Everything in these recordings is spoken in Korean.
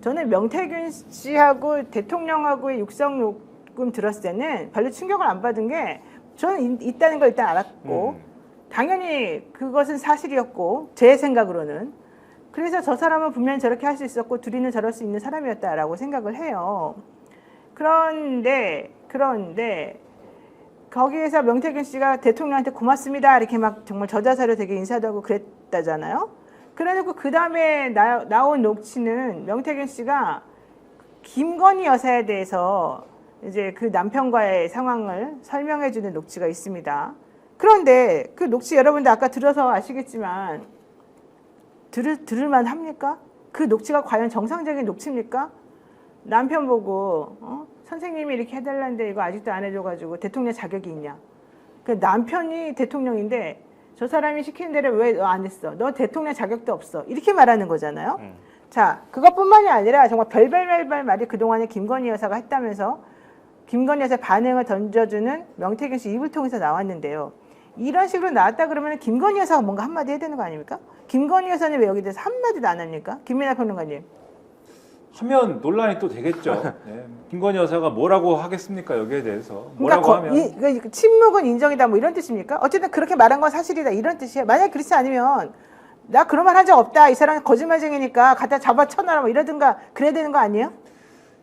저는 명태균 씨하고 대통령하고의 육성 요금 들었을 때는 별로 충격을 안 받은 게 저는 있다는 걸 일단 알았고 당연히 그것은 사실이었고 제 생각으로는 그래서 저 사람은 분명히 저렇게 할 수 있었고 둘이는 저럴 수 있는 사람이었다라고 생각을 해요. 그런데 거기에서 명태균 씨가 대통령한테 고맙습니다 이렇게 막 정말 저자세로 되게 인사도 하고 그랬다잖아요. 그래놓고 그 다음에 나온 녹취는 명태균 씨가 김건희 여사에 대해서 이제 그 남편과의 상황을 설명해주는 녹취가 있습니다. 그런데 그 녹취 여러분들 아까 들어서 아시겠지만 들을만 합니까? 그 녹취가 과연 정상적인 녹취입니까? 남편 보고 선생님이 이렇게 해달라는데 이거 아직도 안 해줘가지고 대통령 자격이 있냐? 그 남편이 대통령인데 저 사람이 시키는 대로 왜 너 안 했어? 너 대통령 자격도 없어. 이렇게 말하는 거잖아요. 자, 그것뿐만이 아니라 정말 별별 말이 그동안에 김건희 여사가 했다면서 김건희 여사의 반응을 던져주는 명태균 씨 입을 통해서 나왔는데요. 이런 식으로 나왔다 그러면 김건희 여사가 뭔가 한마디 해야 되는 거 아닙니까? 김건희 여사는 왜 여기 대해서 한마디도 안 합니까? 김민하 평론가님. 하면 논란이 또 되겠죠. 네. 김건희 여사가 뭐라고 하겠습니까? 여기에 대해서. 뭐라고 그러니까 하면. 침묵은 인정이다 뭐 이런 뜻입니까? 어쨌든 그렇게 말한 건 사실이다 이런 뜻이에요. 만약에 그렇지 않으면 나 그런 말 한 적 없다. 이 사람은 거짓말쟁이니까 갖다 잡아 쳐놔라 뭐 이러든가 그래야 되는 거 아니에요?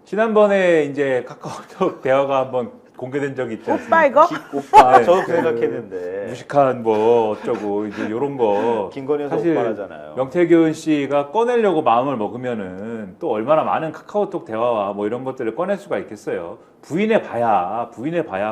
지난번에 이제 카카오톡 대화가 한번 공개된 적이 있지 않습니까? 오빠 이거? 오빠 네. 저도 그 생각했는데 무식한 뭐 어쩌고 이제 이런 거 김건희 여사 사실 오빠라잖아요. 명태균 씨가 꺼내려고 마음을 먹으면은 또 얼마나 많은 카카오톡 대화와 뭐 이런 것들을 꺼낼 수가 있겠어요. 부인해 봐야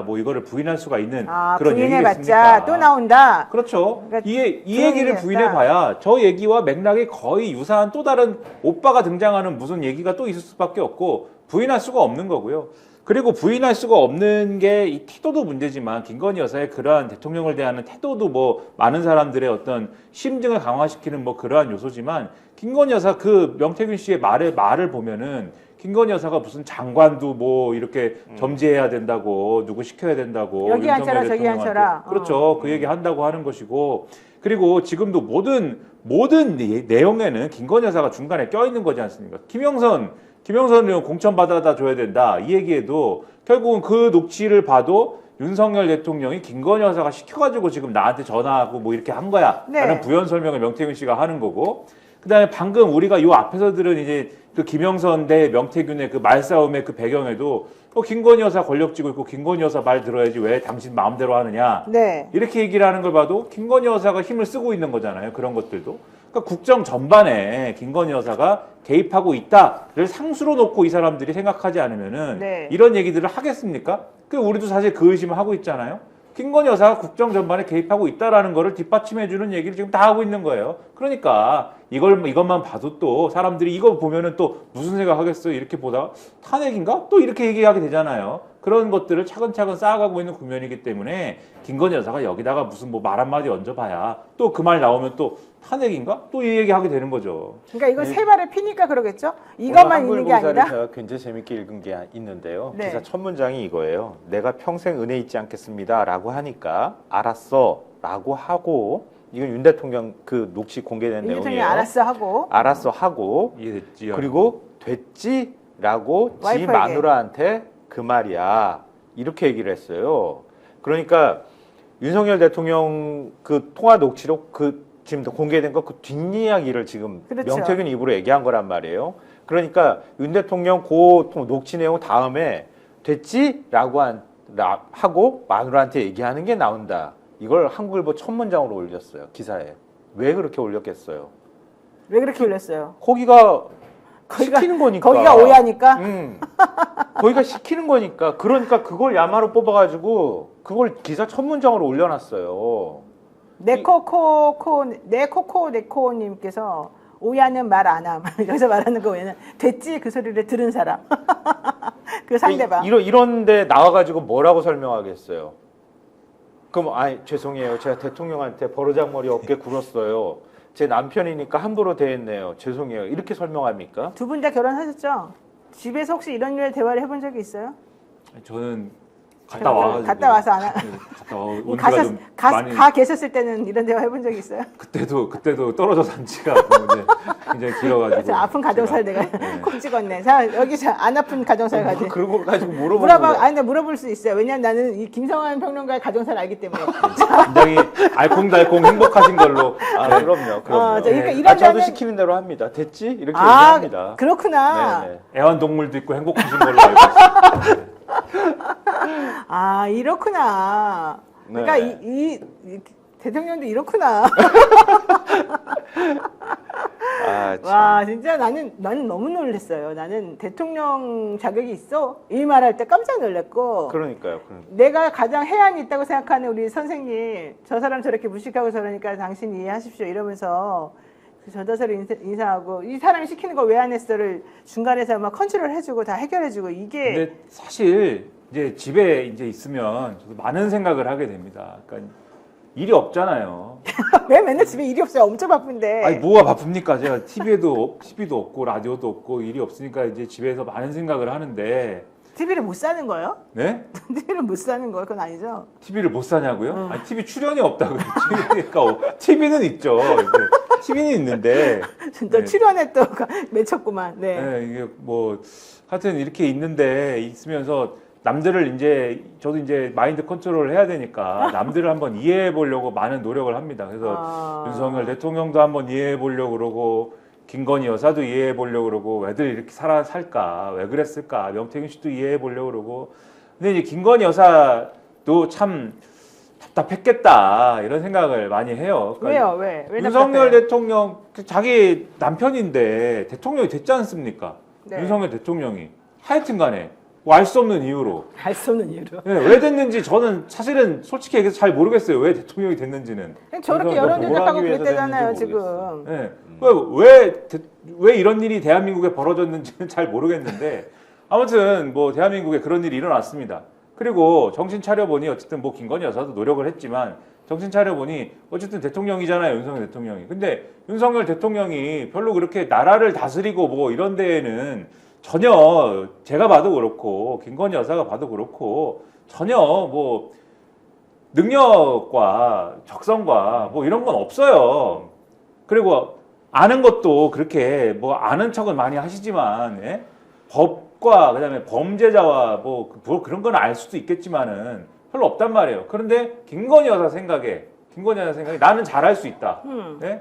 뭐 이거를 부인할 수가 있는 그런 부인해봤자 얘기겠습니까? 또 나온다. 그렇죠. 그러니까 이 얘기를 부인해 봐야 저 얘기와 맥락이 거의 유사한 또 다른 오빠가 등장하는 무슨 얘기가 또 있을 수밖에 없고 부인할 수가 없는 거고요. 그리고 부인할 수가 없는 게 이 태도도 문제지만 김건희 여사의 그러한 대통령을 대하는 태도도 뭐 많은 사람들의 어떤 심증을 강화시키는 뭐 그러한 요소지만 김건희 여사 그 명태균 씨의 말을 보면은 김건희 여사가 무슨 장관도 뭐 이렇게 점지해야 된다고 누구 시켜야 된다고 여기 앉혀라 저기 대통령한테. 앉혀라. 그렇죠. 그 얘기 한다고 하는 것이고 그리고 지금도 모든 내용에는 김건희 여사가 중간에 껴있는 거지 않습니까? 김영선은 공천 받아다 줘야 된다. 이 얘기에도 결국은 그 녹취를 봐도 윤석열 대통령이 김건희 여사가 시켜가지고 지금 나한테 전화하고 뭐 이렇게 한 거야. 네. 라는 부연 설명을 명태균 씨가 하는 거고. 그 다음에 방금 우리가 요 앞에서 들은 이제 그 김영선 대 명태균의 그 말싸움의 그 배경에도 김건희 여사 권력 쥐고 있고 김건희 여사 말 들어야지 왜 당신 마음대로 하느냐. 네. 이렇게 얘기를 하는 걸 봐도 김건희 여사가 힘을 쓰고 있는 거잖아요. 그런 것들도. 그러니까 국정 전반에 김건희 여사가 개입하고 있다를 상수로 놓고 이 사람들이 생각하지 않으면은 네. 이런 얘기들을 하겠습니까? 그 우리도 사실 그 의심을 하고 있잖아요. 김건희 여사가 국정 전반에 개입하고 있다라는 거를 뒷받침해주는 얘기를 지금 다 하고 있는 거예요. 그러니까 이것만 봐도 또 사람들이 이거 보면은 또 무슨 생각하겠어요? 이렇게 보다가 탄핵인가? 또 이렇게 얘기하게 되잖아요. 그런 것들을 차근차근 쌓아가고 있는 국면이기 때문에 김건희 여사가 여기다가 무슨 뭐 말 한마디 얹어봐야 또 그 말 나오면 또 탄핵인가? 또 이 얘기하게 되는 거죠. 그러니까 이거 세 발에 피니까 그러겠죠? 이것만 있는 게 아니라. 제가 굉장히 재밌게 읽은 게 있는데요. 네. 기사 첫 문장이 이거예요. 내가 평생 은혜 잊지 않겠습니다라고 하니까 알았어라고 하고 이건 윤 대통령 그 녹취 공개된 윤 대통령이 내용이에요. 알았어 하고 이해됐지? 그리고 됐지라고 지 와이프에게. 마누라한테 그 말이야 이렇게 얘기를 했어요. 그러니까 윤석열 대통령 그 통화 녹취록 그 지금 공개된 거 그 뒷이야기를 지금 그렇죠. 명태균 입으로 얘기한 거란 말이에요. 그러니까 윤 대통령 그 녹취 내용 다음에 됐지라고 하고 마누라한테 얘기하는 게 나온다. 이걸 한국일보 첫 문장으로 올렸어요. 기사에. 왜 그렇게 올렸겠어요? 왜 그렇게 올렸어요? 거기가 시키는 거니까. 거기가 오야니까? 거기가 시키는 거니까. 그러니까 그걸 야마로 뽑아가지고 그걸 기사 첫 문장으로 올려놨어요. 네코코네코님께서 오야는 말 안 함. 여기서 말하는 거 오야는 됐지 그 소리를 들은 사람. 그 상대방. 이런데 나와가지고 뭐라고 설명하겠어요? 그럼 죄송해요. 제가 대통령한테 버르장머리 어깨 굴었어요. 제 남편이니까 함부로 대했네요. 죄송해요. 이렇게 설명합니까? 두 분 다 결혼하셨죠? 집에서 혹시 이런 류의 대화를 해본 적이 있어요? 저는 갔다 와가지고. 갔다 와서 안 갔다 와. 온도가 좀 많이. 가 계셨을 때는 이런 대화 해본 적 있어요? 그때도 떨어져 산 지가 굉장히 길어가지고. 아픈 가정살 내가 콕 찍었네. 자 여기 안 아픈 가정살 가지. 그런 거 가지고 물어보고. 물어봐. 아니, 근데 물어볼 수 있어요. 왜냐면 나는 이 김성환 평론가의 가정살 알기 때문에. 굉장히 알콩달콩 행복하신 걸로. 그럼요. 그러니까 이런 저도 데는- 시키는 대로 합니다. 됐지? 이렇게 얘기합니다. 그렇구나. 네네. 애완동물도 있고 행복하신 걸로 알고 있어요. 이렇구나. 그러니까 네. 이 대통령도 이렇구나. 참. 와 진짜 나는 너무 놀랐어요. 나는 대통령 자격이 있어 이 말할 때 깜짝 놀랐고. 그러니까요. 내가 가장 해안이 있다고 생각하는 우리 선생님 저 사람 저렇게 무식하고 저러니까 당신 이해하십시오 이러면서 저자서를 인사하고 이 사람이 시키는 거 왜 안 했어를 중간에서 막 컨트롤 해주고 다 해결해주고 이게 근데 사실 이제 집에 이제 있으면 저도 많은 생각을 하게 됩니다. 그러니까 일이 없잖아요. 왜 맨날 집에 일이 없어요? 엄청 바쁜데. 아니 뭐가 바쁩니까? 제가 TV도 없고 라디오도 없고 일이 없으니까 이제 집에서 많은 생각을 하는데. TV를 못 사는 거예요? 네? TV를 못 사는 거 그건 아니죠? TV를 못 사냐고요? 아니 TV 출연이 없다고요. TV는 있죠. TV는 있는데. 또 출연에 또 맺혔구만. 네. 네, 이게 뭐 하여튼 이렇게 있으면서 남들을 이제 저도 이제 마인드 컨트롤을 해야 되니까 남들을 한번 이해해 보려고 많은 노력을 합니다. 그래서 윤석열 대통령도 한번 이해해 보려고 그러고 김건희 여사도 이해해 보려고 그러고 왜들 이렇게 살까? 왜 그랬을까? 명태균 씨도 이해해 보려고 그러고. 근데 이제 김건희 여사도 참 답답했겠다 이런 생각을 많이 해요. 그러니까 왜요? 왜 윤석열 답답해요? 대통령 자기 남편인데 대통령이 됐지 않습니까? 네. 윤석열 대통령이 하여튼간에 뭐 알 수 없는 이유로 알 수 없는 이유로. 네, 왜 됐는지 저는 사실은 솔직히 얘기해서 잘 모르겠어요. 왜 대통령이 됐는지는. 저렇게 그래서 여론 뭘 조작하고 하기 위해서 그랬대잖아요 됐는지 지금. 네. 왜 이런 일이 대한민국에 벌어졌는지는 잘 모르겠는데 아무튼 뭐 대한민국에 그런 일이 일어났습니다. 그리고 정신 차려보니 어쨌든 뭐 김건희 여사도 노력을 했지만 정신 차려보니 어쨌든 대통령이잖아요. 윤석열 대통령이. 근데 윤석열 대통령이 별로 그렇게 나라를 다스리고 뭐 이런 데에는 전혀 제가 봐도 그렇고 김건희 여사가 봐도 그렇고 전혀 뭐 능력과 적성과 뭐 이런 건 없어요. 그리고 아는 것도 그렇게 뭐 아는 척은 많이 하시지만 법과 그다음에 범죄자와 뭐 그런 건 알 수도 있겠지만은 별로 없단 말이에요. 그런데 김건희 여사 생각에 나는 잘할 수 있다.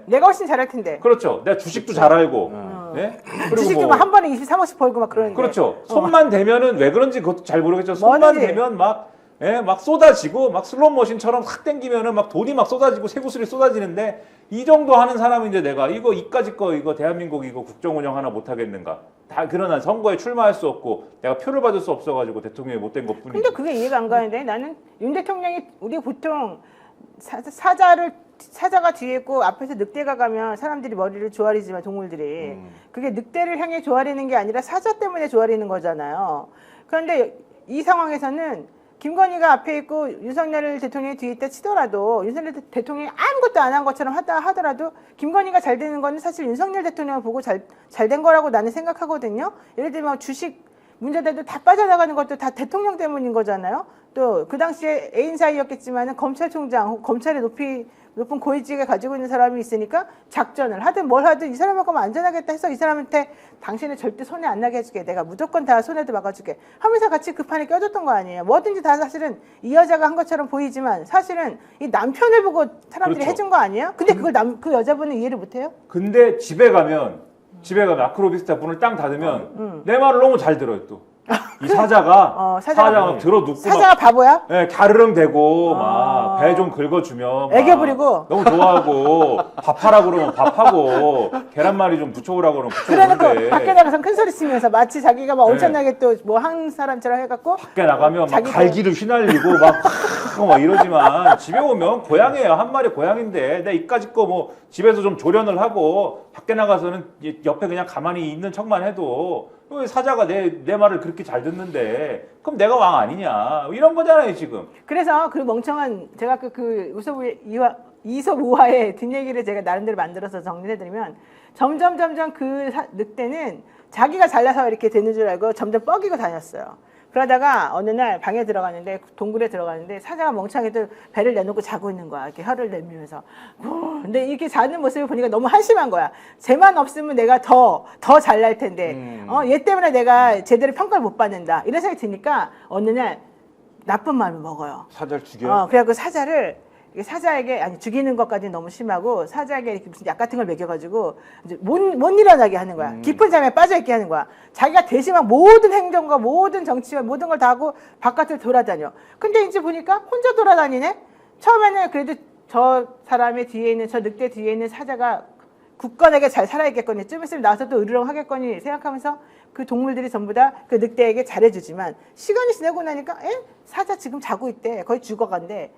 내가 훨씬 잘할 텐데. 그렇죠. 내가 주식도 잘 알고. 그리고 주식도 한 번에 20, 30억 벌고 막 그러는데. 그렇죠. 손만 대면은 왜 그런지 그것도 잘 모르겠죠. 손만 뭐든지. 대면 막 쏟아지고 막 슬롯머신처럼 확 당기면은 막 돈이 막 쏟아지고 쇠구슬이 쏟아지는데 이 정도 하는 사람인데 내가 이까짓 거 이거 대한민국 이거 국정 운영 하나 못 하겠는가? 다 그러나 선거에 출마할 수 없고 내가 표를 받을 수 없어가지고 대통령이 못된 것뿐이지. 근데 그게 이해가 안 가는데 나는 윤 대통령이 우리 보통 사자가 뒤에 있고 앞에서 늑대가 가면 사람들이 머리를 조아리지만 동물들이 그게 늑대를 향해 조아리는 게 아니라 사자 때문에 조아리는 거잖아요. 그런데 이 상황에서는 김건희가 앞에 있고 윤석열 대통령이 뒤에 있다 치더라도 윤석열 대통령이 아무것도 안 한 것처럼 하더라도 김건희가 잘 되는 거는 사실 윤석열 대통령을 보고 잘 된 거라고 나는 생각하거든요. 예를 들면 주식 문제들도 다 빠져나가는 것도 다 대통령 때문인 거잖아요. 또 그 당시에 애인 사이였겠지만은 검찰총장, 검찰의 높은 고위직에 가지고 있는 사람이 있으니까 작전을 하든 뭘 하든 이 사람하고 하면 안전하겠다 해서 이 사람한테 당신은 절대 손해 안 나게 해줄게. 내가 무조건 다 손해도 막아줄게. 하면서 같이 그 판에 껴줬던 거 아니에요. 뭐든지 다 사실은 이 여자가 한 것처럼 보이지만 사실은 이 남편을 보고 사람들이 그렇죠. 해준 거 아니에요? 근데 그걸 그 여자분은 이해를 못해요? 근데 집에 가면 아크로비스타 문을 땅 닫으면 내 말을 너무 잘 들어요 또. 이 사자가 막 들어눕고 사자가 바보야? 가르릉대고 막 배 좀 긁어주면 애교 부리고 너무 좋아하고 밥하라 그러면 밥하고 계란말이 좀 부쳐오라 그러면 그래놓고 부쳐오는데 밖에 나가서 큰 소리 치면서 마치 자기가 막 엄청나게 또 뭐 한 사람처럼 해갖고 밖에 나가면 막 자기도- 갈기를 휘날리고 막 이러지만 집에 오면 고양이에요. 한 마리 고양인데 내가 이까짓 거 뭐 집에서 좀 조련을 하고 밖에 나가서는 옆에 그냥 가만히 있는 척만 해도 왜 사자가 내 말을 그렇게 잘 듣는데 그럼 내가 왕 아니냐 이런 거잖아요 지금. 그래서 그 멍청한 제가 그 이솝 우화의 뒷얘기를 제가 나름대로 만들어서 정리해드리면 점점 그 늑대는 자기가 잘나서 이렇게 되는 줄 알고 점점 뻐기고 다녔어요. 그러다가 어느 날 방에 들어가는데 동굴에 들어가는데 사자가 멍청하게도 배를 내놓고 자고 있는 거야. 이렇게 혀를 내밀면서. 근데 이렇게 자는 모습을 보니까 너무 한심한 거야. 쟤만 없으면 내가 더 잘날 텐데 얘 때문에 내가 제대로 평가를 못 받는다. 이런 생각이 드니까 어느 날 나쁜 마음을 먹어요. 사자를 죽여. 그래갖고 사자에게 아니 죽이는 것까지는 너무 심하고 사자에게 이렇게 무슨 약 같은 걸 먹여가지고 이제 못 일어나게 하는 거야. 깊은 잠에 빠져있게 하는 거야. 자기가 대신한 모든 행정과 모든 정치와 모든 걸 다 하고 바깥을 돌아다녀. 근데 이제 보니까 혼자 돌아다니네. 처음에는 그래도 저 사람의 뒤에 있는 저 늑대 뒤에 있는 사자가 굳건하게 잘 살아있겠거니 좀 있으면 나와서 또 으르렁 하겠거니 생각하면서 그 동물들이 전부 다 그 늑대에게 잘해주지만 시간이 지나고 나니까 사자 지금 자고 있대. 거의 죽어간대.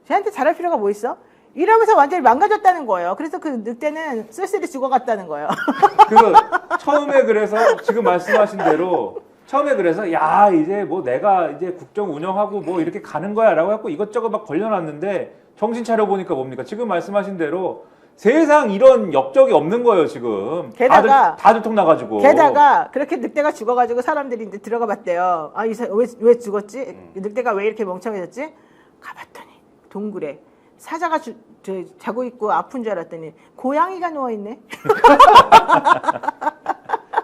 쟤한테 잘할 필요가 뭐 있어? 이러면서 완전히 망가졌다는 거예요. 그래서 그 늑대는 쓸쓸히 죽어갔다는 거예요. 처음에 그래서 지금 말씀하신 대로 처음에 그래서 야 이제 뭐 내가 이제 국정 운영하고 뭐 이렇게 가는 거야라고 해갖고 이것저것 막 걸려놨는데 정신 차려 보니까 뭡니까? 지금 말씀하신 대로 세상 이런 역적이 없는 거예요 지금. 게다가 다 들통 나가지고. 게다가 그렇게 늑대가 죽어가지고 사람들이 이제 들어가 봤대요. 아, 왜 죽었지? 늑대가 왜 이렇게 멍청해졌지? 가봤더니 동굴에 사자가 자고 있고 아픈 줄 알았더니 고양이가 누워있네.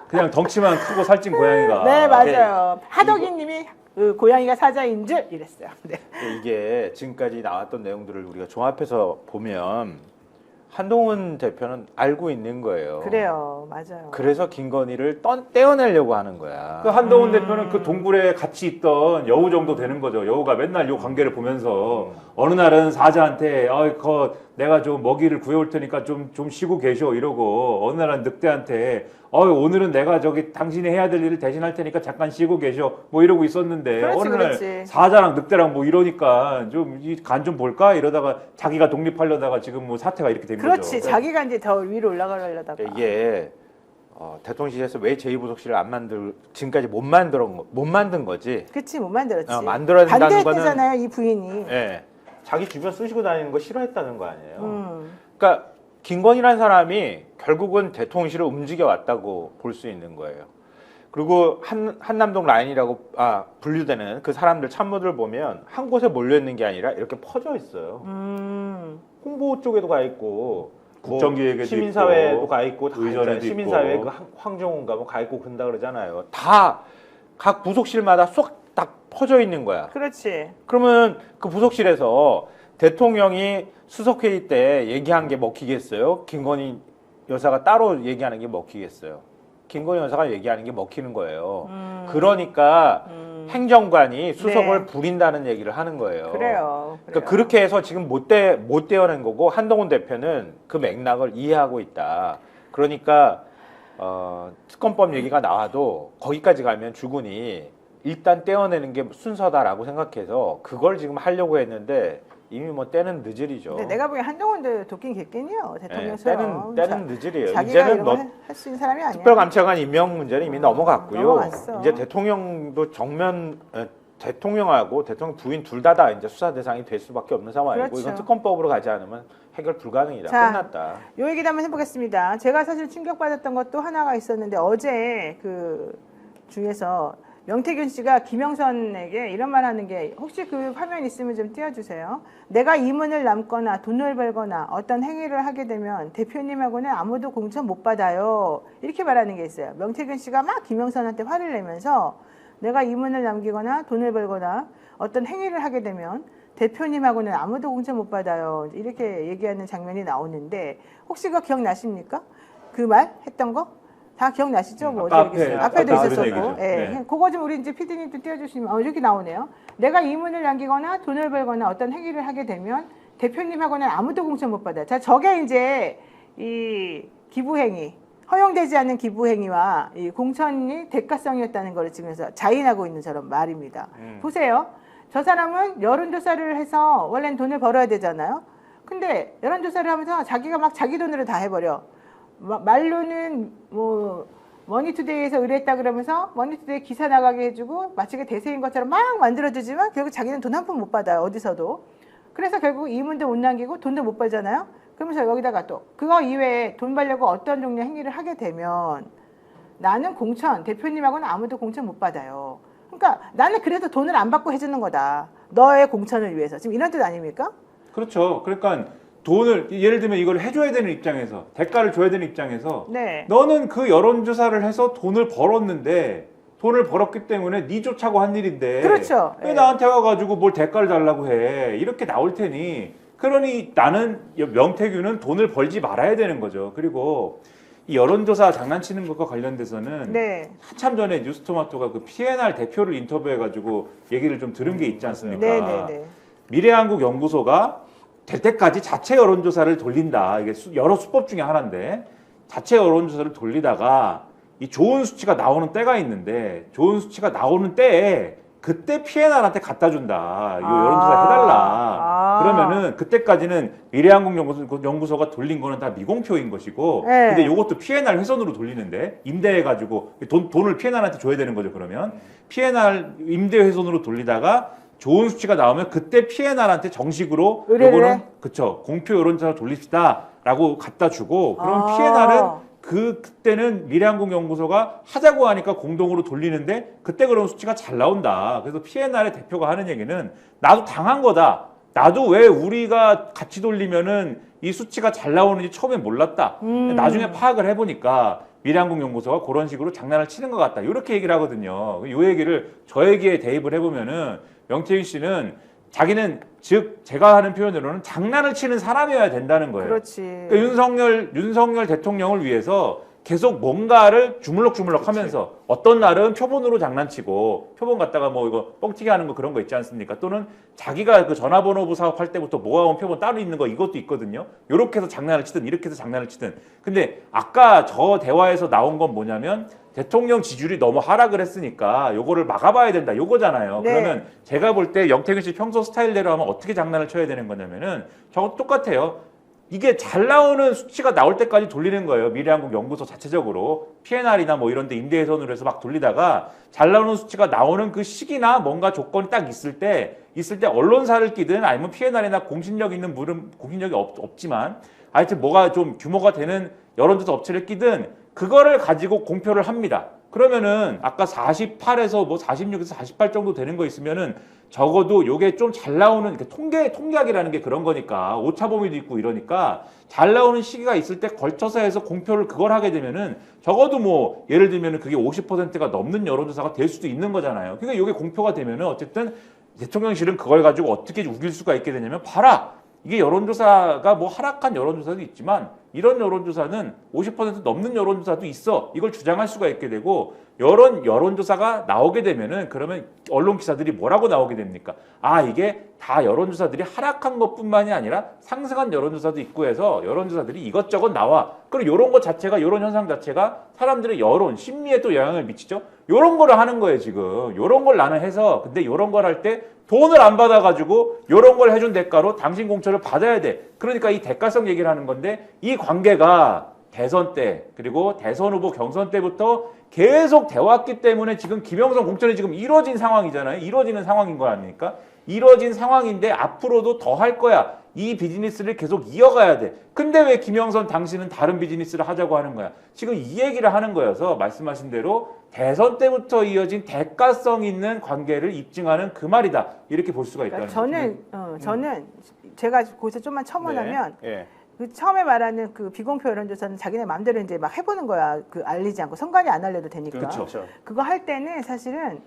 그냥 덩치만 크고 살찐 고양이가. 네, 맞아요. 하덕이님이 그 고양이가 사자인 줄 이랬어요. 네. 이게 지금까지 나왔던 내용들을 우리가 종합해서 보면 한동훈 대표는 알고 있는 거예요. 그래요, 맞아요. 그래서 김건희를 떼어내려고 하는 거야. 그 한동훈 대표는 그 동굴에 같이 있던 여우 정도 되는 거죠. 여우가 맨날 요 관계를 보면서 어느 날은 사자한테 내가 좀 먹이를 구해올 테니까 좀 쉬고 계셔 이러고 어느 날은 늑대한테 오늘은 내가 당신이 해야 될 일을 대신할 테니까 잠깐 쉬고 계셔 뭐 이러고 있었는데 어느 날 사자랑 늑대랑 뭐 이러니까 좀 간 좀 볼까 이러다가 자기가 독립하려다가 지금 뭐 사태가 이렇게 된 거죠. 그렇지. 자기가 이제 더 위로 올라가려다가 이게 대통령실에서 왜 제2부속실을 지금까지 못 만든 거지. 그치, 못 만들었지. 만들어야 된다는 반대했잖아요, 이 부인이. 네, 자기 주변 쑤시고 다니는 거 싫어했다는 거 아니에요. 그러니까 김건희라는 사람이 결국은 대통령실을 움직여 왔다고 볼 수 있는 거예요. 그리고 한남동 라인이라고 분류되는 그 사람들 참모들 보면 한 곳에 몰려 있는 게 아니라 이렇게 퍼져 있어요. 홍보 쪽에도 가 있고 국정기획에도 시민사회도 있고, 가 있고 다 의전에도 시민사회 있고. 그 황정호인가 뭐 가 있고 그런다 그러잖아요. 다 각 부속실마다 쏙 딱 퍼져 있는 거야. 그렇지. 그러면 그 부속실에서 대통령이 수석회의 때 얘기한 게 먹히겠어요? 김건희 여사가 따로 얘기하는 게 먹히겠어요? 김건희 여사가 얘기하는 게 먹히는 거예요. 그러니까 행정관이 수석을 네. 부린다는 얘기를 하는 거예요. 그래요. 그러니까 그렇게 해서 지금 못 떼어낸 거고 한동훈 대표는 그 맥락을 이해하고 있다. 그러니까 특검법 얘기가 나와도 거기까지 가면 주군이 일단 떼어내는 게 순서다라고 생각해서 그걸 지금 하려고 했는데 이미 뭐 때는 늦으리죠. 근데 내가 보기엔 한동훈도 도끼 개끼니요. 대통령처럼. 때는 늦으리에요. 자기가 이제는 뭐 할 수 있는 사람이 아니야. 특별감찰관 임명 문제는 이미 넘어갔고요. 넘어갔어. 이제 대통령도 대통령하고 대통령 부인 둘 다 이제 수사 대상이 될 수밖에 없는 상황이고 그렇죠. 이건 특검법으로 가지 않으면 해결 불가능이다. 자, 끝났다. 요 얘기도 한번 해보겠습니다. 제가 사실 충격받았던 것도 하나가 있었는데 어제 그 중에서 명태균 씨가 김영선에게 이런 말 하는 게 혹시 그 화면 있으면 좀 띄워주세요. 내가 이문을 남거나 돈을 벌거나 어떤 행위를 하게 되면 대표님하고는 아무도 공천 못 받아요. 이렇게 말하는 게 있어요. 명태균 씨가 막 김영선한테 화를 내면서 내가 이문을 남기거나 돈을 벌거나 어떤 행위를 하게 되면 대표님하고는 아무도 공천 못 받아요. 이렇게 얘기하는 장면이 나오는데 혹시 그거 기억나십니까? 그 말 했던 거? 다 기억나시죠? 뭐 앞에도 있었었고. 네. 그거 좀 우리 이제 PD님 좀 띄워주시면 여기 나오네요. 내가 이문을 남기거나 돈을 벌거나 어떤 행위를 하게 되면 대표님하고는 아무도 공천 못 받아요. 자, 저게 이제 이 기부행위, 허용되지 않는 기부행위와 이 공천이 대가성이었다는 걸 지금서 자인하고 있는 저런 말입니다. 보세요. 저 사람은 여론조사를 해서 원래는 돈을 벌어야 되잖아요. 근데 여론조사를 하면서 자기가 막 자기 돈으로 다 해버려. 말로는 뭐 머니투데이에서 의뢰했다 그러면서 머니투데이 기사 나가게 해주고 마치 대세인 것처럼 막 만들어주지만 결국 자기는 돈 한 푼 못 받아요. 어디서도. 그래서 결국 이문도 못 남기고 돈도 못 벌잖아요. 그러면서 여기다가 또 그거 이외에 돈 벌려고 어떤 종류의 행위를 하게 되면 나는 공천, 대표님하고는 아무도 공천 못 받아요. 그러니까 나는 그래서 돈을 안 받고 해주는 거다. 너의 공천을 위해서. 지금 이런 뜻 아닙니까? 그렇죠. 그러니까 돈을 예를 들면 이걸 해줘야 되는 입장에서 대가를 줘야 되는 입장에서 네. 너는 그 여론조사를 해서 돈을 벌었는데 돈을 벌었기 때문에 네 좋자고 한 일인데 그렇죠. 왜 예. 나한테 와가지고 뭘 대가를 달라고 해 이렇게 나올 테니 그러니 나는 명태균은 돈을 벌지 말아야 되는 거죠. 그리고 이 여론조사 장난치는 것과 관련돼서는 네. 한참 전에 뉴스토마토가 그 PNR 대표를 인터뷰해가지고 얘기를 좀 들은 게 있지 않습니까? 네네네. 미래한국연구소가 될 때까지 자체 여론조사를 돌린다. 이게 여러 수법 중에 하나인데 자체 여론조사를 돌리다가 이 좋은 수치가 나오는 때가 있는데 좋은 수치가 나오는 때에 그때 PNR한테 갖다 준다. 이거 여론조사 해달라. 그러면은 그때까지는 미래한국연구소가 돌린 거는 다 미공표인 것이고 네. 근데 이것도 PNR 훼손으로 돌리는데 임대해가지고 돈을 PNR한테 줘야 되는 거죠. 그러면 PNR 임대 훼손으로 돌리다가 좋은 수치가 나오면 그때 PNR한테 정식으로 의뢰를 요거는 해? 그쵸 공표 여론조사 돌립시다라고 갖다 주고 그럼 아. PNR은 그때는 미래한국연구소가 하자고 하니까 공동으로 돌리는데 그때 그런 수치가 잘 나온다. 그래서 PNR의 대표가 하는 얘기는 나도 당한 거다. 나도 왜 우리가 같이 돌리면은 이 수치가 잘 나오는지 처음에 몰랐다. 나중에 파악을 해보니까 미래한국연구소가 그런 식으로 장난을 치는 것 같다. 이렇게 얘기를 하거든요. 이 얘기를 저 얘기에 대입을 해보면은 명태균 씨는 자기는 즉 제가 하는 표현으로는 장난을 치는 사람이어야 된다는 거예요. 그렇지. 그러니까 윤석열 대통령을 위해서 계속 뭔가를 주물럭주물럭 하면서 어떤 날은 표본으로 장난치고 표본 갖다가 뭐 이거 뻥튀기 하는 거 그런 거 있지 않습니까? 또는 자기가 그 전화번호부 사업할 때부터 모아온 표본 따로 있는 거 이것도 있거든요. 이렇게 해서 장난을 치든 이렇게 해서 장난을 치든. 근데 아까 저 대화에서 나온 건 뭐냐면 대통령 지지율이 너무 하락을 했으니까 요거를 막아봐야 된다. 요거잖아요. 네. 그러면 제가 볼 때 영태균 씨 평소 스타일대로 하면 어떻게 장난을 쳐야 되는 거냐면은 저거 똑같아요. 이게 잘 나오는 수치가 나올 때까지 돌리는 거예요. 미래한국연구소 자체적으로 PNR이나 뭐 이런 데 임대훼손으로 해서 막 돌리다가 잘 나오는 수치가 나오는 그 시기나 뭔가 조건이 딱 있을 때 언론사를 끼든 아니면 PNR이나 공신력 있는 공신력이 없지만 하여튼 뭐가 좀 규모가 되는 여론조사 업체를 끼든 그거를 가지고 공표를 합니다. 그러면은 아까 48에서 뭐 46에서 48 정도 되는 거 있으면은 적어도 요게 좀 잘 나오는 통계학이라는 게 그런 거니까 오차 범위도 있고 이러니까 잘 나오는 시기가 있을 때 걸쳐서 해서 공표를 그걸 하게 되면은 적어도 뭐 예를 들면은 그게 50%가 넘는 여론조사가 될 수도 있는 거잖아요. 그러니까 요게 공표가 되면은 어쨌든 대통령실은 그걸 가지고 어떻게 우길 수가 있게 되냐면 봐라. 이게 여론조사가 뭐 하락한 여론조사도 있지만 이런 여론조사는 50% 넘는 여론조사도 있어. 이걸 주장할 수가 있게 되고 여론조사가 나오게 되면은 그러면 언론 기사들이 뭐라고 나오게 됩니까? 아, 이게 다 여론조사들이 하락한 것뿐만이 아니라 상승한 여론조사도 있고 해서 여론조사들이 이것저것 나와. 그리고 이런 것 자체가 이런 현상 자체가 사람들의 여론, 심리에 또 영향을 미치죠. 이런 거를 하는 거예요, 지금. 이런 걸 나는 해서 근데 이런 걸 할 때 돈을 안 받아가지고 이런 걸 해준 대가로 당신 공천을 받아야 돼. 그러니까 이 대가성 얘기를 하는 건데 이 관계가 대선 때 그리고 대선 후보 경선 때부터 계속 돼왔기 때문에 지금 김영선 공천이 지금 이루어진 상황이잖아요. 이루어지는 상황인 거 아닙니까? 이루어진 상황인데 앞으로도 더 할 거야. 이 비즈니스를 계속 이어가야 돼. 근데 왜 김영선 당신은 다른 비즈니스를 하자고 하는 거야? 지금 이 얘기를 하는 거여서 말씀하신 대로 대선 때부터 이어진 대가성 있는 관계를 입증하는 그 말이다. 이렇게 볼 수가 있다는 그러니까 저는 제가 거기서 좀만 첨언하면 네. 그 처음에 말하는 그 비공표 여론조사는 자기네 마음대로 이제 막 해보는 거야. 그 알리지 않고 선관위 안 알려도 되니까. 그렇죠. 그거 할 때는 사실은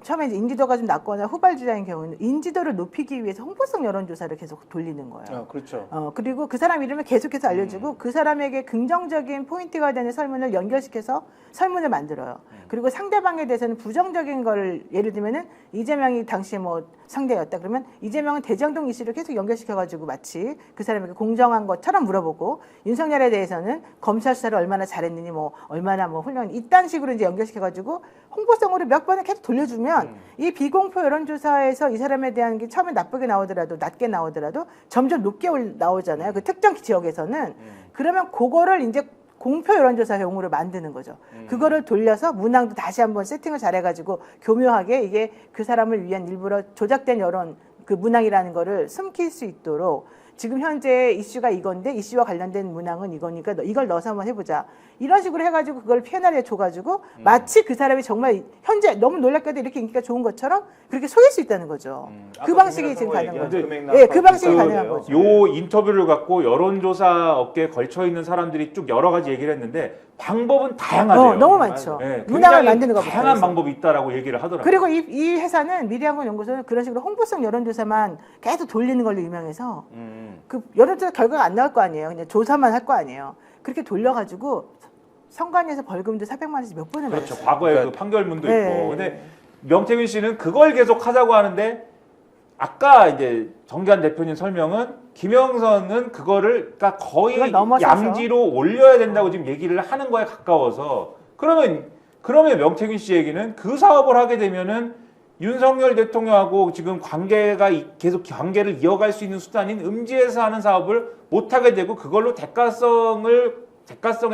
처음에 이제 인지도가 좀 낮거나 후발주자인 경우는 인지도를 높이기 위해서 홍보성 여론조사를 계속 돌리는 거예요. 그렇죠. 그리고 그 사람 이름을 계속해서 알려주고 그 사람에게 긍정적인 포인트가 되는 설문을 연결시켜서 설문을 만들어요. 그리고 상대방에 대해서는 부정적인 걸 예를 들면은 이재명이 당시에 뭐 상대였다 그러면 이재명은 대장동 이슈를 계속 연결시켜가지고 마치 그 사람에게 공정한 것처럼 물어보고 윤석열에 대해서는 검찰 수사를 얼마나 잘했느니 뭐 얼마나 뭐 훌륭한 이딴 식으로 이제 연결시켜가지고 홍보성으로 몇 번을 계속 돌려주면 이 비공표 여론조사에서 이 사람에 대한 게 처음에 나쁘게 나오더라도 낮게 나오더라도 점점 높게 나오잖아요. 그 특정 지역에서는 그러면 그거를 이제 공표 여론조사용으로 만드는 거죠. 그거를 돌려서 문항도 다시 한번 세팅을 잘해가지고 교묘하게 이게 그 사람을 위한 일부러 조작된 여론 그 문항이라는 거를 숨길 수 있도록 지금 현재 이슈가 이건데 이슈와 관련된 문항은 이거니까 이걸 넣어서 한번 해보자. 이런 식으로 해가지고 그걸 P&L에 줘가지고 마치 그 사람이 정말 현재 너무 놀랍게도 이렇게 인기가 좋은 것처럼 그렇게 속일 수 있다는 거죠. 그 방식이 지금 가능한 거죠. 네, 그 방식이 가능한 거죠. 요 인터뷰를 갖고 여론조사 업계에 걸쳐 있는 사람들이 쭉 여러 가지 얘기를 했는데 방법은 다양하대요. 너무 많죠. 네, 문항을 만드는 것부터 다양한 해서. 방법이 있다라고 얘기를 하더라고요. 그리고 이 회사는 미래항공연구소는 그런 식으로 홍보성 여론조사만 계속 돌리는 걸로 유명해서 그 여론조사 결과가 안 나올 거 아니에요. 그냥 조사만 할 거 아니에요. 그렇게 돌려가지고 선관위에서 벌금도 400만 원씩 몇 번을 그렇죠. 받았어요. 과거에 그러니까, 그 판결문도 네. 있고. 근데 명태균 씨는 그걸 계속 하자고 하는데 아까 이제 정기환 대표님 설명은 김영선은 그거를 그러니까 거의 그걸 넘어서서. 양지로 올려야 된다고 지금 얘기를 하는 거에 가까워서 그러면 명태균 씨 얘기는 그 사업을 하게 되면은 윤석열 대통령하고 지금 관계가 계속 관계를 이어갈 수 있는 수단인 음지에서 하는 사업을 못 하게 되고 그걸로 대가성의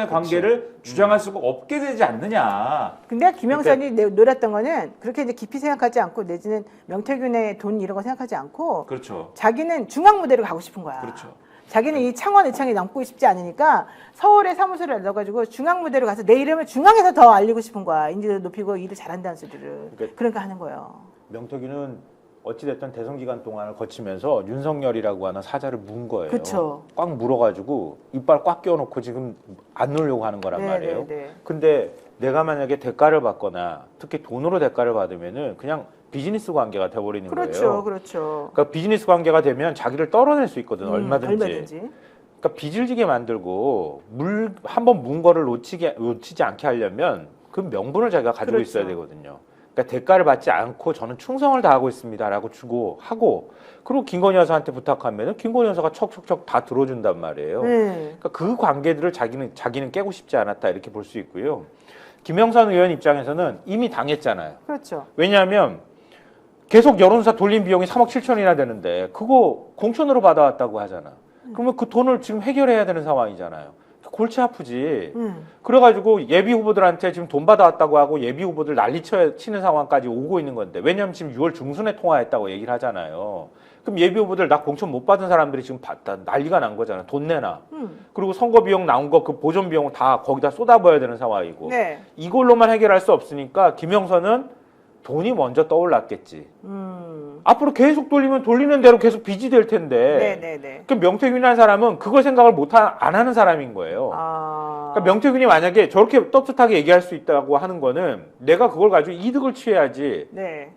관계를 주장할 수가 없게 되지 않느냐. 근데 김영선이 노렸던 거는 그렇게 이제 깊이 생각하지 않고 내지는 명태균의 돈 이런 거 생각하지 않고 그렇죠. 자기는 중앙 무대로 가고 싶은 거야. 그렇죠. 자기는 이 창원 의창에 남고 싶지 않으니까 서울에 사무소를 열어가지고 중앙 무대로 가서 내 이름을 중앙에서 더 알리고 싶은 거야. 인지도 높이고 일을 잘한다는 소리를. 그러니까 하는 거예요. 명태균은 어찌됐든 대선 기간 동안을 거치면서 윤석열이라고 하는 사자를 문 거예요. 그쵸. 꽉 물어가지고 이빨 꽉 끼워놓고 지금 안 놓으려고 하는 거란 네, 말이에요. 네, 네. 근데 내가 만약에 대가를 받거나 특히 돈으로 대가를 받으면은 그냥 비즈니스 관계가 돼버리는 그렇죠, 거예요. 그렇죠. 그러니까 비즈니스 관계가 되면 자기를 떨어낼 수 있거든 얼마든지. 그러니까 빚을 지게 만들고 물 한 번 문 거를 놓치지 않게 하려면 그 명분을 자기가 가지고 그렇죠. 있어야 되거든요. 그러니까 대가를 받지 않고 저는 충성을 다하고 있습니다라고 주고 하고 그리고 김건희 여사한테 부탁하면은 김건희 여사가 척척척 다 들어준단 말이에요. 네. 그러니까 그 관계들을 자기는 깨고 싶지 않았다 이렇게 볼 수 있고요. 김영선 의원 입장에서는 이미 당했잖아요. 그렇죠. 왜냐하면 계속 여론조사 돌린 비용이 3억 7천이나 되는데 그거 공천으로 받아왔다고 하잖아. 그러면 그 돈을 지금 해결해야 되는 상황이잖아요. 골치 아프지. 그래가지고 예비 후보들한테 지금 돈 받아왔다고 하고 예비 후보들 난리 치는 상황까지 오고 있는 건데 왜냐하면 지금 6월 중순에 통화했다고 얘기를 하잖아요. 그럼 예비 후보들 나 공천 못 받은 사람들이 지금 난리가 난 거잖아. 돈 내놔. 그리고 선거 비용 나온 거 그 보존 비용 다 거기다 쏟아부어야 되는 상황이고 네. 이걸로만 해결할 수 없으니까 김영선은 돈이 먼저 떠올랐겠지. 앞으로 계속 돌리는 대로 계속 빚이 될 텐데. 네네네. 그 명태균이라는 사람은 그걸 생각을 안 하는 사람인 거예요. 그러니까 명태균이 만약에 저렇게 떳떳하게 얘기할 수 있다고 하는 거는 내가 그걸 가지고 이득을 취해야지. 네.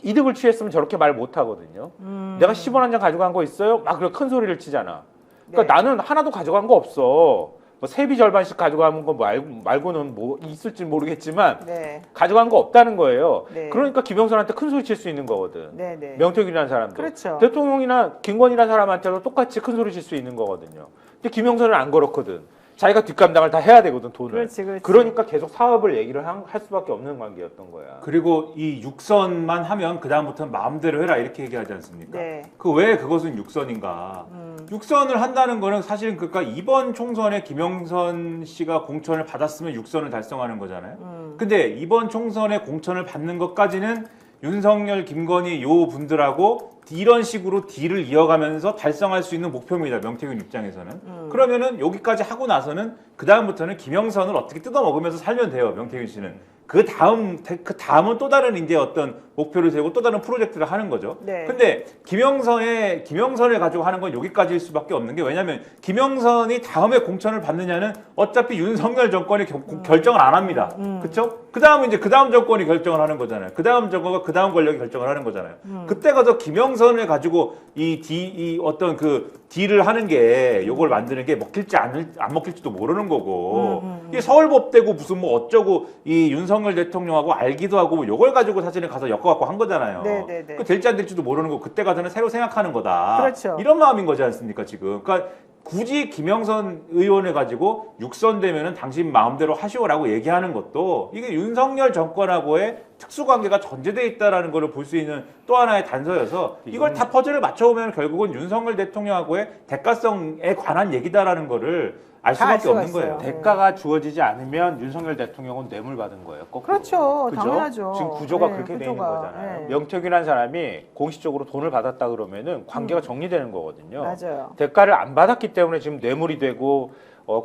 이득을 취했으면 저렇게 말 못 하거든요. 내가 10원 한 장 가져간 거 있어요? 막 그렇게 큰 소리를 치잖아. 그러니까 네. 나는 하나도 가져간 거 없어. 뭐 세비 절반씩 가져가는 거 말고는 뭐 있을지 모르겠지만 네. 가져간 거 없다는 거예요. 네. 그러니까 김영선한테 큰 소리 칠 수 있는 거거든. 네네. 명태균이라는 사람도. 그렇죠. 대통령이나 김건희라는 사람한테도 똑같이 큰 소리 칠 수 있는 거거든요. 근데 김영선은 안 그렇거든. 자기가 뒷감당을 다 해야 되거든, 돈을. 그렇지. 그러니까 계속 사업을 얘기를 할 수밖에 없는 관계였던 거야. 그리고 이 육선만 하면 그 다음부터는 마음대로 해라 이렇게 얘기하지 않습니까? 네. 그 왜 그것은 육선인가? 육선을 한다는 거는 사실은 그러니까 이번 총선에 김영선 씨가 공천을 받았으면 육선을 달성하는 거잖아요. 근데 이번 총선에 공천을 받는 것까지는 윤석열, 김건희 요 분들하고 이런 식으로 딜을 이어가면서 달성할 수 있는 목표입니다. 명태균 입장에서는. 그러면은 여기까지 하고 나서는 그 다음부터는 김영선을 어떻게 뜯어먹으면서 살면 돼요. 명태균 씨는. 그 다음은 또 다른 이제 어떤 목표를 세우고 또 다른 프로젝트를 하는 거죠. 네. 근데 김영선을 가지고 하는 건 여기까지일 수밖에 없는 게 왜냐면 김영선이 다음에 공천을 받느냐는 어차피 윤석열 정권이 결정을 안 합니다. 그렇죠? 그 다음은 이제 그 다음 정권이 결정을 하는 거잖아요. 그 다음 정권과 그 다음 권력이 결정을 하는 거잖아요. 그때 가서 김영선을 가지고 이 어떤 그 딜을 하는 게 요걸 만드는 게 먹힐지 안 먹힐지도 모르는 거고 이 서울법대고 무슨 뭐 어쩌고 이 윤석열 대통령하고 알기도 하고 뭐 요걸 가지고 사실은 가서 엮어갖고 한 거잖아요. 네네네. 그 될지 안 될지도 모르는 거 그때 가서는 새로 생각하는 거다. 그렇죠. 이런 마음인 거지 않습니까 지금. 그러니까 굳이 김영선 의원을 가지고 육선되면은 당신 마음대로 하시오라고 얘기하는 것도 이게 윤석열 정권하고의 특수관계가 전제돼 있다라는 것을 볼 수 있는 또 하나의 단서여서 이걸 다 퍼즐을 맞춰보면 결국은 윤석열 대통령하고의 대가성에 관한 얘기다라는 거를 알 수밖에 없는 거예요. 대가가 주어지지 않으면 윤석열 대통령은 뇌물 받은 거예요. 거꾸로. 그렇죠. 그죠? 당연하죠. 지금 구조가 네, 그렇게 돼 있는 구조가. 거잖아요. 네. 명태균이라는 사람이 공식적으로 돈을 받았다 그러면은 관계가 정리되는 거거든요. 맞아요. 대가를 안 받았기 때문에 지금 뇌물이 되고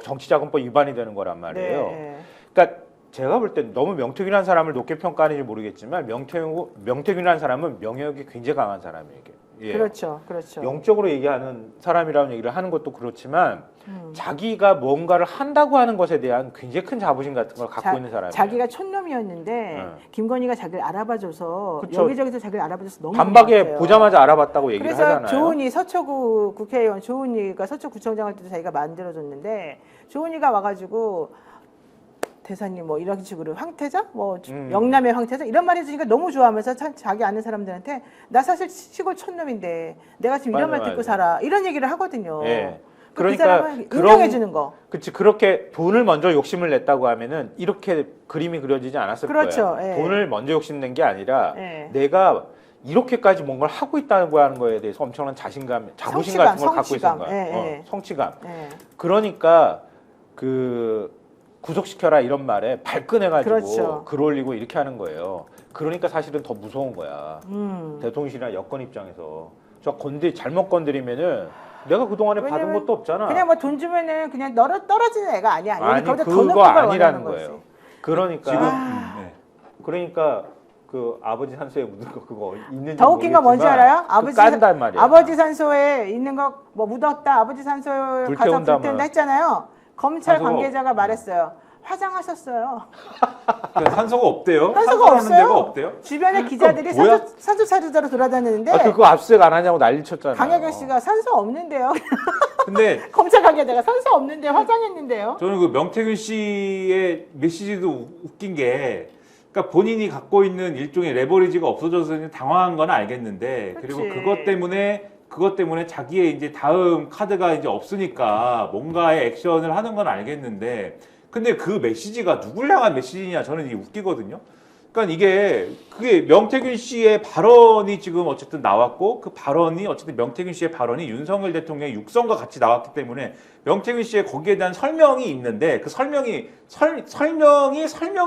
정치자금법 위반이 되는 거란 말이에요. 네. 그러니까 제가 볼 때 너무 명태균이라는 사람을 높게 평가하는지 모르겠지만 명태균이라는 사람은 명예욕이 굉장히 강한 사람이에요. 그렇죠, 그렇죠. 영적으로 얘기하는 사람이라는 얘기를 하는 것도 그렇지만 자기가 뭔가를 한다고 하는 것에 대한 굉장히 큰 자부심 같은 걸 갖고 있는 사람이에요. 자기가 촌놈이었는데 김건희가 자기를 알아봐줘서 그쵸. 여기저기서 자기를 알아봐줘서 너무 단박에 고마웠대요. 보자마자 알아봤다고 얘기를 그래서 하잖아요. 조은희 서초구 국회의원 조은희가 서초구청장 할 때도 자기가 만들어줬는데 조은희가 와가지고 대사님 뭐 이런 식으로 황태자 뭐 영남의 황태자 이런 말 해주니까 너무 좋아하면서 자기 아는 사람들한테 나 사실 시골 촌놈인데 내가 지금 이런 말 듣고 살아 이런 얘기를 하거든요. 예. 그 그러니까 사람은 인정해 주는 거. 그렇지. 그렇게 돈을 먼저 욕심을 냈다고 하면은 이렇게 그림이 그려지지 않았을 그렇죠. 거예요. 예. 돈을 먼저 욕심낸 게 아니라 예. 내가 이렇게까지 뭔가를 하고 있다고 하는 거에 대해서 엄청난 자신감, 자부심 성취감, 같은 걸 갖고 있었던 성취감. 거야. 예, 예. 성취감. 예. 그러니까 구속시켜라 이런 말에 발끈해가지고 그렇죠. 글 올리고 이렇게 하는 거예요. 그러니까 사실은 더 무서운 거야. 대통령이나 여권 입장에서 저 잘못 건드리면은 내가 그동안에 받은 왜냐면 것도 없잖아. 그냥 뭐 돈 주면은 그냥 떨어지는 애가 아니야. 아니 거기다 더 그거 넣는 걸 아니라는 원하는 거예요. 거지. 그러니까 지금 아. 그러니까 그 아버지 산소에 묻은 거 그거 있는지 더 웃긴 건 뭔지 알아요? 깐단 말이야. 아버지 산소에 있는 거 뭐 묻었다. 아버지 산소에 가서 불태운다, 불태운다 했잖아요. 검찰 산소가 관계자가 말했어요. 화장하셨어요. 그러니까 산소가 없대요. 산소가 산소라는 없어요. 데가 없대요. 주변에 기자들이 뭐야? 산소 차르자로 돌아다니는데 아, 그거 압수수색 안 하냐고 난리 쳤잖아요. 강혜경 씨가 산소 없는데요. 근데 검찰 관계자가 산소 없는데 화장했는데요. 저는 그 명태균 씨의 메시지도 웃긴 게, 그러니까 본인이 갖고 있는 일종의 레버리지가 없어져서 당황한 건 알겠는데, 그리고 그치. 그것 때문에 자기의 이제 다음 카드가 이제 없으니까 뭔가의 액션을 하는 건 알겠는데, 근데 그 메시지가 누굴 향한 메시지냐 저는 이게 웃기거든요. 그러니까 그게 명태균 씨의 발언이 지금 어쨌든 나왔고, 그 발언이 어쨌든 명태균 씨의 발언이 윤석열 대통령의 육성과 같이 나왔기 때문에 명태균 씨의 거기에 대한 설명이 있는데, 그 설명이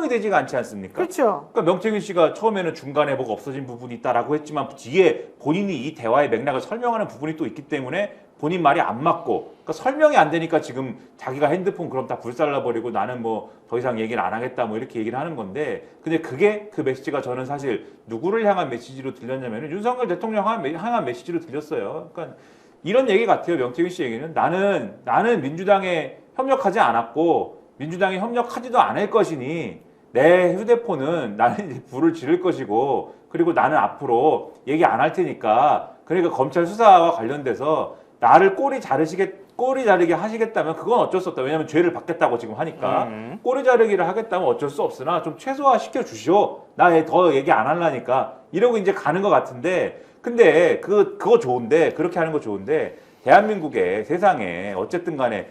되지가 않지 않습니까? 그렇죠. 그러니까 명태균 씨가 처음에는 중간에 뭐가 없어진 부분이 있다라고 했지만 뒤에 본인이 이 대화의 맥락을 설명하는 부분이 또 있기 때문에 본인 말이 안 맞고, 그러니까 설명이 안 되니까 지금 자기가 핸드폰 그럼 다 불살라버리고 나는 뭐 더 이상 얘기를 안 하겠다 뭐 이렇게 얘기를 하는 건데, 근데 그 메시지가 저는 사실 누구를 향한 메시지로 들렸냐면 윤석열 대통령 향한 메시지로 들렸어요. 그러니까 이런 얘기 같아요. 명태균 씨 얘기는 나는 민주당에 협력하지 않았고 민주당에 협력하지도 않을 것이니 내 휴대폰은 나는 이제 불을 지를 것이고, 그리고 나는 앞으로 얘기 안 할 테니까, 그러니까 검찰 수사와 관련돼서 나를 꼬리 자르게 하시겠다면 그건 어쩔 수 없다. 왜냐하면 죄를 받겠다고 지금 하니까. 꼬리 자르기를 하겠다면 어쩔 수 없으나 좀 최소화 시켜 주시오. 나 더 얘기 안 하려니까. 이러고 이제 가는 것 같은데, 근데 그거 좋은데, 그렇게 하는 거 좋은데, 대한민국의 세상에 어쨌든 간에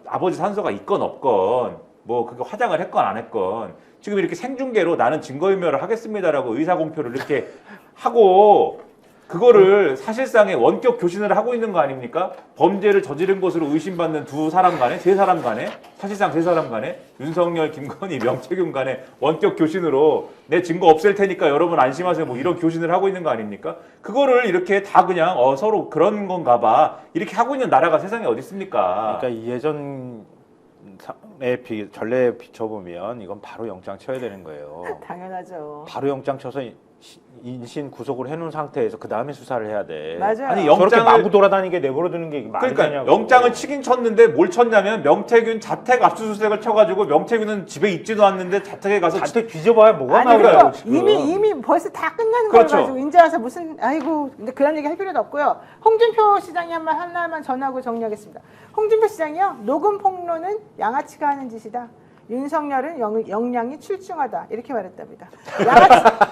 아버지 산소가 있건 없건, 뭐 그거 화장을 했건 안 했건, 지금 이렇게 생중계로 나는 증거인멸을 하겠습니다라고 의사공표를 이렇게 하고, 그거를 사실상의 원격 교신을 하고 있는 거 아닙니까? 범죄를 저지른 것으로 의심받는 세 사람 간에 사실상 세 사람 간에 윤석열, 김건희, 명태균 간에 원격 교신으로 내 증거 없앨 테니까 여러분 안심하세요 뭐 이런 교신을 하고 있는 거 아닙니까? 그거를 이렇게 다 그냥 서로 그런 건가 봐 이렇게 하고 있는 나라가 세상에 어디 있습니까? 그러니까 예전의 전례에 비춰보면 이건 바로 영장 쳐야 되는 거예요. 당연하죠. 바로 영장 쳐서 인신 구속을 해놓은 상태에서 그 다음에 수사를 해야 돼. 맞아요. 아니, 저렇게 영장을- 마구 돌아다니게 내버려두는 게 말이 그러니까 되냐고. 영장을 치긴 쳤는데 뭘 쳤냐면 명태균 자택 압수수색을 쳐가지고 명태균은 집에 있지도 않는데 자택에 가서 자택 뒤져봐야 뭐가 아니 나오냐고 그거 지금. 이미 벌써 다 끝나는 그렇죠. 걸 가지고 이제 와서 무슨 근데 그런 얘기 할 필요도 없고요. 홍준표 시장이 하나만 전하고 정리하겠습니다. 홍준표 시장이요. 녹음 폭로는 양아치가 하는 짓이다. 윤석열은 역량이 출중하다 이렇게 말했답니다.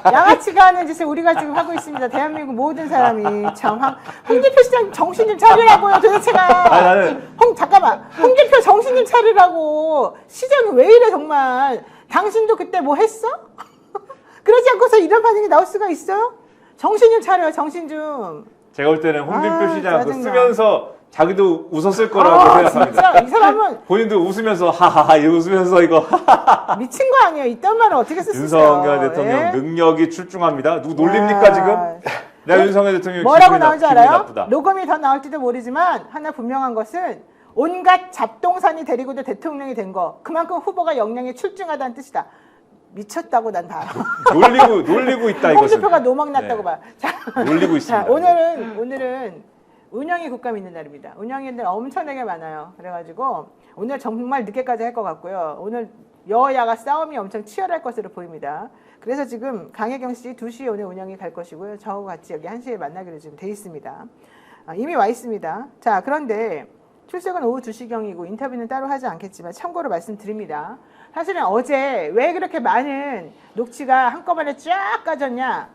양아치가 하는 짓을 우리가 지금 하고 있습니다. 대한민국 모든 사람이 참 홍준표 시장 정신 좀 차리라고요. 도대체가 잠깐만 홍준표 정신 좀 차리라고. 시장이 왜 이래 정말. 당신도 그때 뭐 했어? 그러지 않고서 이런 반응이 나올 수가 있어요? 정신 좀 차려요. 정신 좀. 제가 볼 때는 홍준표 시장 그 짜증나. 쓰면서 자기도 웃었을 거라고 생각합니다. 진짜 이 사람은 본인도 웃으면서 하하하 웃으면서 이거 미친 거 아니에요. 이딴 말을 어떻게 쓸 수 있어요. 윤석열 대통령 예? 능력이 출중합니다. 누구 놀립니까 지금? 내가 윤석열 대통령 뭐라고 기분이 나오는지 기분이 알아요? 나쁘다. 녹음이 더 나올지도 모르지만 하나 분명한 것은 온갖 잡동사니 데리고도 대통령이 된 거 그만큼 후보가 역량이 출중하다는 뜻이다. 미쳤다고 난 봐요. 놀리고 있다 이것은. 홍준표가 노망 났다고 네. 봐요. 자, 놀리고 있습니다. 자, 오늘은 운영위 국감 있는 날입니다. 운영위들 엄청나게 많아요. 그래가지고 오늘 정말 늦게까지 할 것 같고요. 오늘 여야가 싸움이 엄청 치열할 것으로 보입니다. 그래서 지금 강혜경 씨 2시에 오늘 운영위 갈 것이고요. 저하고 같이 여기 1시에 만나기로 지금 돼 있습니다. 이미 와 있습니다. 자, 그런데 출석은 오후 2시경이고 인터뷰는 따로 하지 않겠지만 참고로 말씀드립니다. 사실은 어제 왜 그렇게 많은 녹취가 한꺼번에 쫙 까졌냐?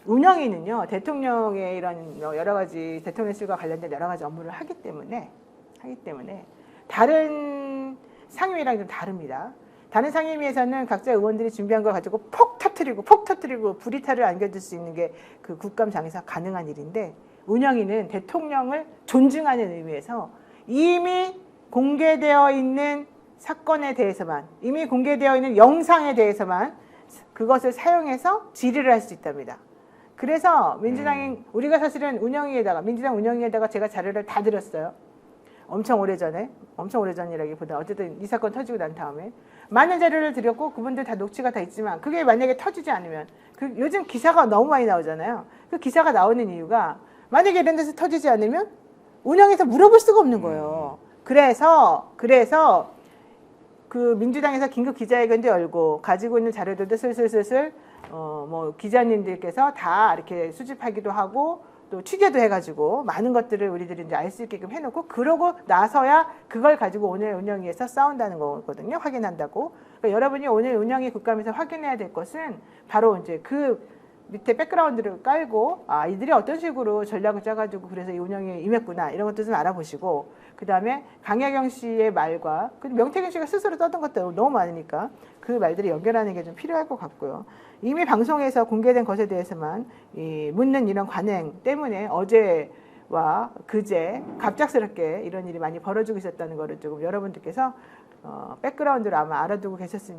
운영위는요, 대통령의 이런 여러 가지 대통령실과 관련된 여러 가지 업무를 하기 때문에 다른 상임위랑 좀 다릅니다. 다른 상임위에서는 각자 의원들이 준비한 걸 가지고 폭 터뜨리고 불이탈을 안겨줄 수 있는 게 그 국감장에서 가능한 일인데 운영위는 대통령을 존중하는 의미에서 이미 공개되어 있는 사건에 대해서만, 이미 공개되어 있는 영상에 대해서만 그것을 사용해서 질의를 할 수 있답니다. 그래서 민주당이 우리가 사실은 민주당 운영위에다가 제가 자료를 다 드렸어요. 엄청 오래전이라기보다 어쨌든 이 사건 터지고 난 다음에 많은 자료를 드렸고 그분들 다 녹취가 다 있지만 그게 만약에 터지지 않으면 요즘 기사가 너무 많이 나오잖아요. 그 기사가 나오는 이유가 만약에 이런 데서 터지지 않으면 운영에서 물어볼 수가 없는 거예요. 그래서 그 민주당에서 긴급 기자회견도 열고 가지고 있는 자료들도 슬슬 뭐 기자님들께서 다 이렇게 수집하기도 하고 또 취재도 해가지고 많은 것들을 우리들이 이제 알 수 있게끔 해놓고 그러고 나서야 그걸 가지고 오늘 운영위에서 싸운다는 거거든요. 확인한다고. 그러니까 여러분이 오늘 운영위 국감에서 확인해야 될 것은 바로 이제 그 밑에 백그라운드를 깔고 이들이 어떤 식으로 전략을 짜가지고 그래서 이 운영에 임했구나 이런 것도 좀 알아보시고 그 다음에 강혜경 씨의 말과 명태균 씨가 스스로 떠든 것도 너무 많으니까 그 말들을 연결하는 게 좀 필요할 것 같고요. 이미 방송에서 공개된 것에 대해서만 묻는 이런 관행 때문에 어제와 그제 갑작스럽게 이런 일이 많이 벌어지고 있었다는 거를 조금 여러분들께서 백그라운드를 아마 알아두고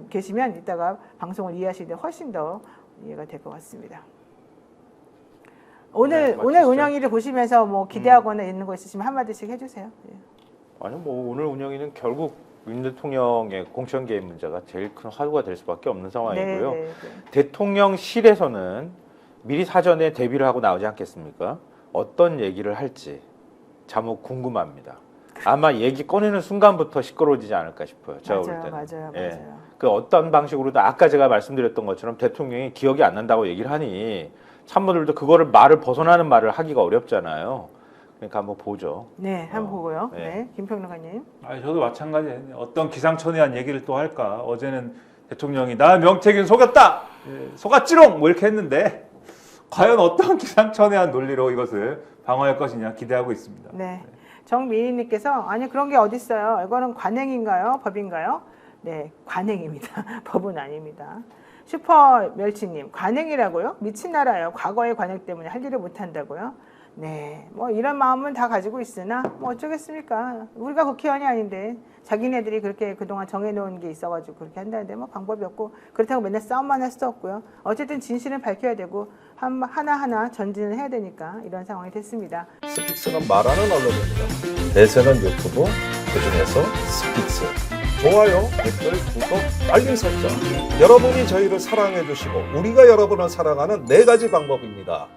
계시면 이따가 방송을 이해하시는데 훨씬 더 이해가 될 것 같습니다. 오늘 운영위를 보시면서 뭐 기대하거나 있는 거 있으시면 한마디씩 해주세요. 예. 아니 뭐 오늘 운영위는 결국 윤 대통령의 공천 개입 문제가 제일 큰 화두가 될 수밖에 없는 상황이고요. 네. 대통령실에서는 미리 사전에 대비를 하고 나오지 않겠습니까? 어떤 얘기를 할지 자목 궁금합니다. 아마 얘기 꺼내는 순간부터 시끄러워지지 않을까 싶어요. 제가 볼 때는. 맞아요. 그 어떤 방식으로도 아까 제가 말씀드렸던 것처럼 대통령이 기억이 안 난다고 얘기를 하니 참모들도 말을 벗어나는 말을 하기가 어렵잖아요. 그러니까 한번 보죠. 네, 한번 보고요. 네. 네, 김평론가님. 저도 마찬가지예요. 어떤 기상천외한 얘기를 또 할까. 어제는 대통령이 나 명태균 속였다, 속았지롱 뭐 이렇게 했는데 과연 어떤 기상천외한 논리로 이것을 방어할 것이냐 기대하고 있습니다. 네. 정미희님께서 아니 그런 게 어딨어요. 이거는 관행인가요? 법인가요? 네, 관행입니다. 법은 아닙니다. 슈퍼멸치님, 관행이라고요? 미친 나라예요. 과거의 관행 때문에 할 일을 못한다고요? 네, 뭐 이런 마음은 다 가지고 있으나 뭐 어쩌겠습니까? 우리가 국회의원이 아닌데 자기네들이 그렇게 그동안 정해놓은 게 있어가지고 그렇게 한다는데 뭐 방법이 없고 그렇다고 맨날 싸움만 할 수 없고요. 어쨌든 진실은 밝혀야 되고 하나하나 전진을 해야 되니까 이런 상황이 됐습니다. 스픽스는 말하는 언론입니다. 대세는 유튜브, 그중에서 스픽스. 좋아요, 댓글, 구독, 알림 설정. 여러분이 저희를 사랑해 주시고 우리가 여러분을 사랑하는 4가지 방법입니다.